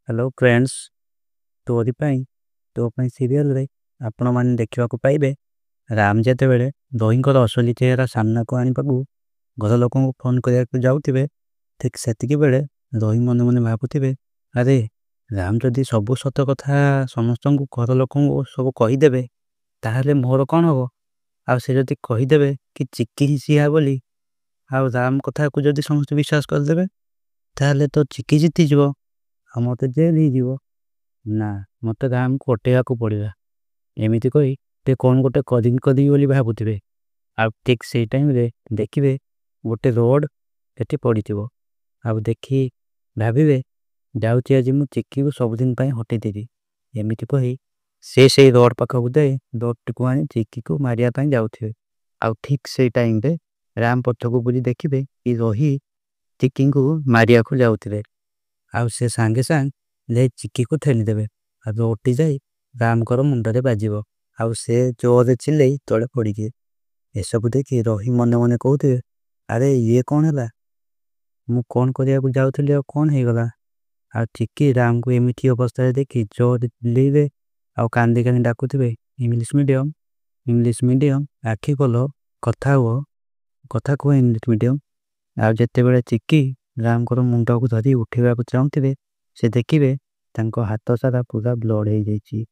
Hello friends. तोरी पाई तो serial रे आपण मैंने देखा पाइबे राम जिते बेले रोहींकर असली चेहरा सामना को आने घर लोक फोन करने जाऊे ठीक से बेले रोही मन मन भावुवे अरे राम जदि सब सत कथा समस्त घर लोक सब कहीदेवे ताहले मोर कौन हम आ से जदि कहीदेवे कि चिक्की ही सीहा बोली आ राम कथा को जदि समस्त विश्वास करदे ताहले तो चिक्की जीतीज आ मत जेल हो ना मत राम को अटेगा को पड़ा एमती कही ते कौन गोटे कदी बोली भावुवे आ ठीक से टाइम रे देखिए गोटे रोड ये पड़ी आ देखी भावे जाऊँगी आज मु चिक्की को सबुदिन हटेदेवी एमती कही से रोड पाखक दे रोड टी आनी चिक्की को मारिया जाऊे आ ठीक से टाइम रे राम पथ को बुझी देखिए कि रही चिक्की को मारिया को जाऊे आउ से सांगे सांग ले चिक्की को ठेलीदेवे आ रोटी जाई राम कर मुंडे बाजिब आउ से जोर चिल्ले तले पड़िए एसबू देखी रही मन मन कहते अरे ये कौन है मु कौन करने जाऊली कौन हो गला आ चिक्की राम को एमती अवस्था देखी जोर चिल्ले आउ कांदी कांदी डाकुवे इंग्लीश मीडियम आखि खोल कथा हुआ कथा कह इंग्लीश मीडियम आ जिते बड़े चिक्की राम को मुंड को धरी उठेगा चाहूे से देखिए हाथ सारा पूरा ब्लड हो जाइए।